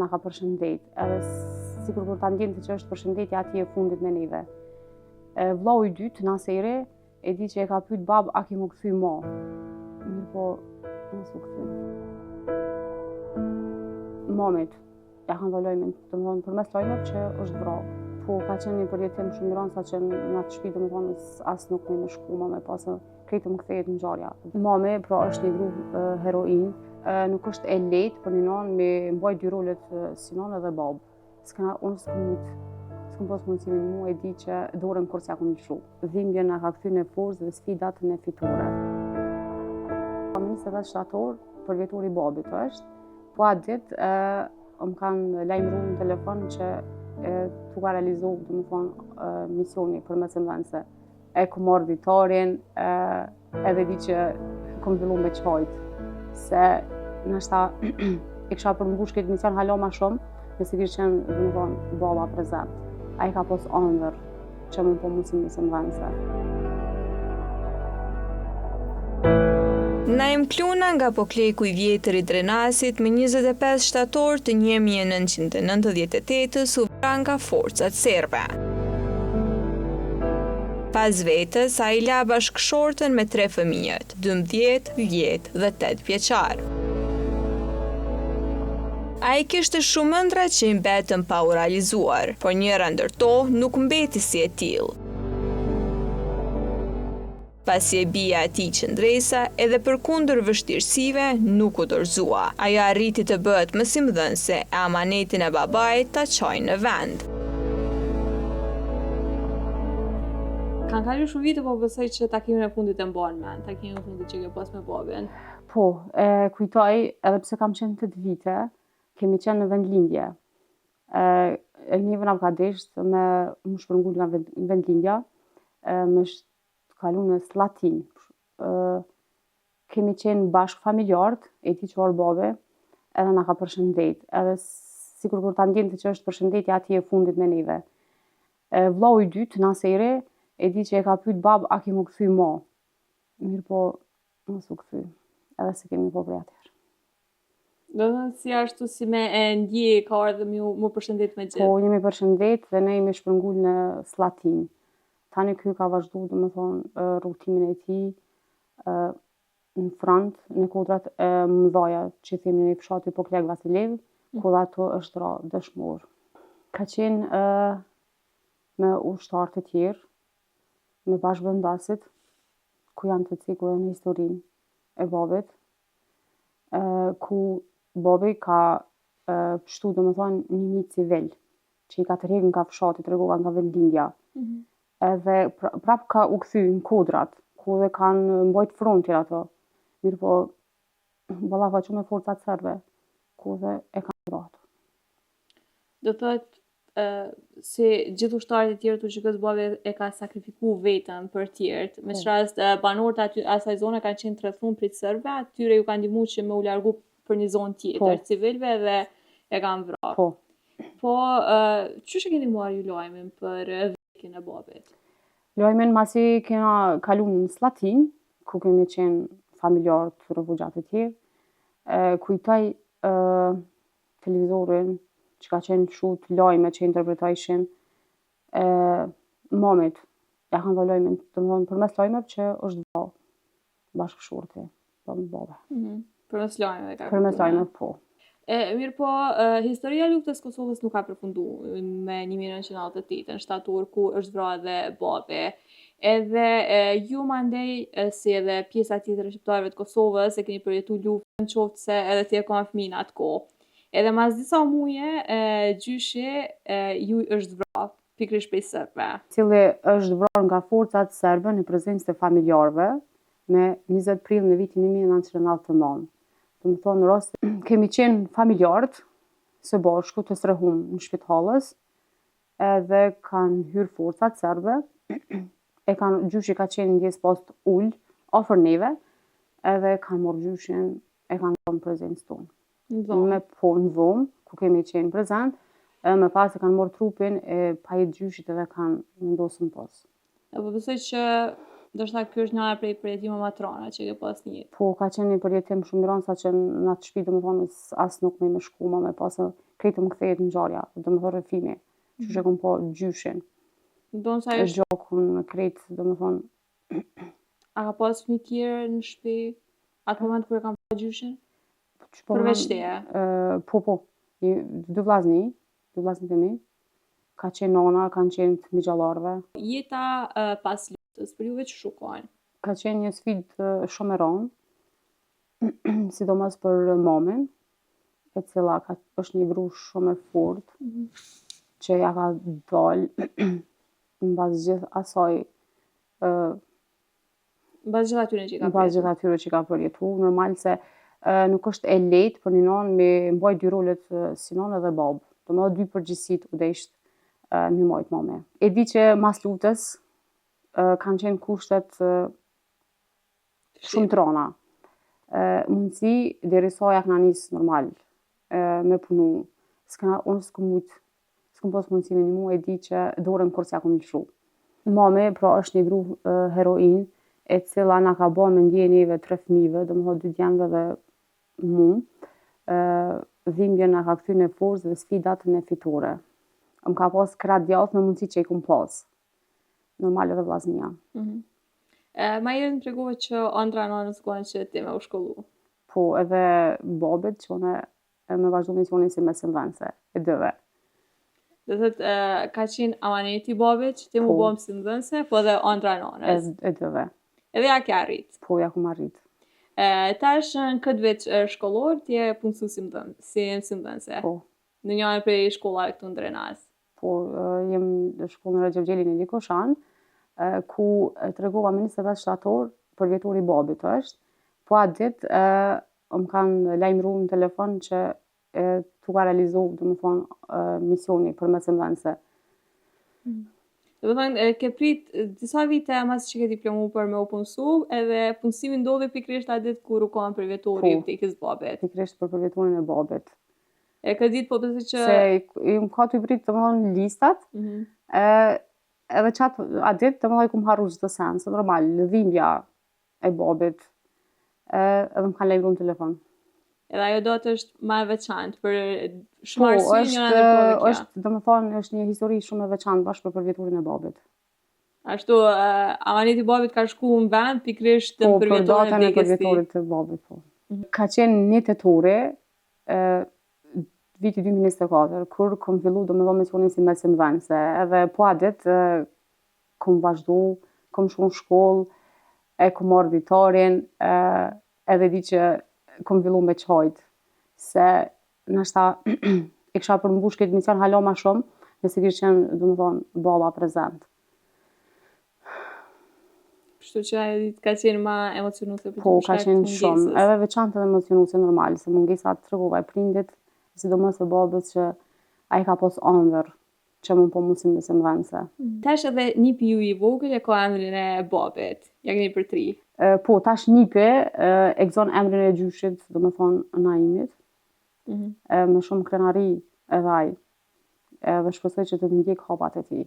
na ka përshëndet, edhe sikur kur ta ndjente që është përshëndetje atje e fundit me neve. Vllau i dytë, Naseri, e di që e ka pyet bab, a ki mu kthy mo? Mirë po, mos u kthy. Mamit, ja kanë dhënë lojmen, domethënë përmes lojmeve që është vrarë. Po ka qenë një përjetim shumë i rëndë, sa që në atë shtëpi domethënë as nuk më shku më pas kretë më kthehet ngjarja. Mami pra është një grup heroin, nuk është e lehtë për një nanë me mbajt dy rolet si nanë edhe bab. Unë s'kam pas mundësi me mua, e di që dorën kur s'ja kom lëshu. Dhimbja na ka kthy në forcë dhe sfidat në fitore. 27 shtator, për vjetori babit është, po atë ditë më kanë lajmëruar në telefon që tu ka realizu, misioni për mesëmdhënëse. E ku marrë dhitarin, edhe di që kom fillu me qajt. Se nështë e kisha përmbush këtë mision hala ma shumë, nëse kishë qenë baba prezent. A i ka pos ëndër që më po musim mesëmdhënëse. Naim Kluna nga Poklejku i vjetër i Drenasit me 25 shtator të 1998 u vra nga forcat serbe. Pas vetës, a i la bashkëshortën me 3 fëmijët, 12, 10 dhe 8 vjeçar. A i kishte shumë ëndra që i mbetën pa u realizuar, por njëra ndër to nuk mbeti si e tillë. Pasi e bija ati qëndresa, edhe përkundër vështirësive nuk u dorëzua. Ajo arriti të bëhet mësimdhënëse e amanetin e babait ta çojë në vend. Kanë kaluar shumë vite, po besoj që takimin e fundit e mban mend, takimin e fundit që ke pas me babën. Po, kujtoj, edhe pse kam qenë 8 vite, kemi qenë në vendlindje. Neve na ka deshtë me më shpërngul nga vendlindja, me kalu në Slatin. Kemi qenë bashkë familjarët, e ti që orë babe, edhe na ka përshëndet. Edhe sikur kur ta ndjente që është përshëndetje atje e fundit me neve. Vllau i dytë, Naseri, e di që e ka pyet bab, a ki mu kthy mo? Mirë po, mos u kthy. Edhe se kemi po prej atëherë. Do të si ashtu si me e ndje ka ardhur mu përshëndet me gjithë. Po, jemi përshëndet dhe ne jemi shpërngul në Slatin. Tani ky ka vazhdu, rrugtimin e tij në front, në kodrat e mëdhaja, që themi në fshati Poklek Vasilev, ku dhe ato është ra dëshmor. Ka qenë me ushtarë të tjerë, me bashkëvendasit, ku janë të cikur në historinë e babit, ku babi ka pështu një mitë civil, që i ka tërhequr nga fshati, tregova nga vendlindja. Edhe prap ka u kthy në kodrat, ku dhe kanë mbajt frontin ato. Mirë po, valla ka qenë me forcat serbe, ku dhe e kanë vrarë. Do thotë se gjithë ushtarët e tjerë të shikës babi e ka sakrifikuar veten për tjerët. Me rast banorët asaj zone kanë qenë të rrethuar prej serbëve, atyre ju kanë ndihmuar që me u largu për një zonë tjetër, civilëve dhe e kanë vrarë. Po, çysh e keni marrë ju lajmin për vdekjen e babit? Lajmin masi kena kalu në Slatin, ku kemi qenë familjarë të refugjat e tjerë, kujtoj televizorin që ka qenë shut lajme që interpretojshin mamit. Ja kanë dhënë lajmin, domethënë përmes lajmeve që është vrarë bashkëshorti, babe. Përmes lajmeve ka. Përmes lajmeve, po. Mirë po, historia e luftës Kosovës nuk ka përfunduar me 1998, në shtator ku është vrarë dhe babi. Edhe ju mandej si edhe pjesa tjetër e shqiptarëve të Kosovës e keni përjetuar luftën, qoftë se edhe ti e ka fëmijë në atë kohë. Edhe mas disa muaje, gjyshi ju është vrarë pikërisht prej serbëve. Cili është vrarë nga forcat serbe në prezencë të familjarëve me 20 prill në vitin 1999. Do të thonë, në rast kemi qenë familjarët së bashku të strehum në shpitalës, edhe kanë hyrë forcat serbe, gjyshi ka qenë ndjes post ullë, afër neve, edhe kanë marrë gjyshin, e kanë dhënë prezencë tonë. Me po në dhomë, ku kemi qenë prezent, edhe me pas e kanë marrë trupin e pajit gjyshit edhe kanë vendosur pas. Po besoj që Do shta kjo është njëra prej përjetime matrona që ke pas një. Po, ka qenë një përjetim shumë i rëndë, sa që në atë shtëpi domethënë as nuk më shku më pas krejtë më kthehet ngjarja, domethënë rrëfimi, që që kom po gjyshin. Ndonë sa E është, gjokun krejtë domethënë a ka pas fëmijë tjerë në shtëpi atë moment kur e kam pa gjyshin? që po Përveç më- teje? Po, dy vllazni të mi, ka qenë nona, kanë qenë të migjallarve. Jeta pas luftës, për juve që shukojnë? Ka qenë një sfidë shumë e rëndë, sidomos për mamin, e cila është një gru shumë e fortë, që ja ka dalë mbas gjithë asaj, Mbas gjithë atyre që i ka mbas gjithë atyre që ka përjetu. Normal se nuk është e lehtë për një nonë me mbajt dy rolet si nonë edhe babë. Domethënë dy përgjegjësitë u desht me mbajt mame. E di që mas luftës kanë qenë kushtet shumë të rënda. Mundësi derisa ja kena nis normal me punu. Unë s'kom pas mundësi me nimu, e di që dorën kur s'ja kom lëshu. Mami, pra, është një gru heroin, e cila na ka ba me ndje neve 3 fëmijëve, domethënë 2 djemve dhe mu. Dhimbje na ka kthy në forcë dhe sfidat në fitore. Më ka pas krah djathtë me mundësi që i kom pas. Normal edhe vllaznia. Ma herët më tregove që ëndra nënës kohen që ti me u shkollu. Po, edhe babet që unë me vazhdu misionin si mësimdhënëse, e dyve. Do thëtë, ka qenë amaneti babit që ti mu Po. bo mësimdhënëse, po dhe ëndra nënës. E dyve. Edhe ja ke arrit. Po, ja ku arrit. Tash në këtë vit shkollor ti e punësu si mësimdhënëse. Po. Në njëra prej shkollave këtu në Drenas. Po, jem në shkollën Recep Xheli në Likoshan, ku tregova me 20 shtator për vjetori babit është. Po atë ditë më kanë lajmëruar në telefon që tu ka realizu, domethënë, misioni për mësimdhënëse. Do të thënë, ke prit disa vite mas që ke diplomu për me u punësu, edhe punësimi ndodhi pikrisht atë ditë kur u kohen për vjetori i vdekjes babit. Pikrisht për vjetorin e babit. E këtë ditë po përse që... Se i më ka të prit domethënë listat, edhe qatë atë ditë domethënë i kum harru çdo sens, normal, dhimbja e babit, edhe më kanë lajmëruar në telefon. Edhe ajo do të është ma e veçantë për shumë arsye njëra ndër to dhe kjo. Është, domethënë, është një histori shumë e veçantë bashkë për vjetorin e babit. Ashtu, amaneti babit ka shku në vend pikrisht për për vjetorin e datën e vdekjes për ti. vjetorit të babit, po. Ka qenë 1 tetori, viti 2024, kur kom fillu domethënë misionin si mësimdhënëse, edhe po atë ditë kom vazhdu, kom shku në shkollë, e kom marrë ditarin, edhe di që kom fillu me qajt, se nashta e kisha përmbush këtë mision hala ma shumë, nëse kishte qenë domethënë baba prezent. Kështu që ajo ditë ka qenë ma emocionuese për Po, ty ka shkak të qenë shumë, mungesës. edhe veçantë edhe emocionuese normal, se mungesa të tregova e prindit, sidomos e babës që ai ka pas ëndër që më po musim mësimdhënëse. Tash edhe nipi ju i vogël e ka emrin e babit, ja keni për 3. Po, tash nipi e gëzon emrin e gjyshit, domethënë Naimit, me shumë krenari edhe ai, edhe shpresoj që të ndjek hapat e tij.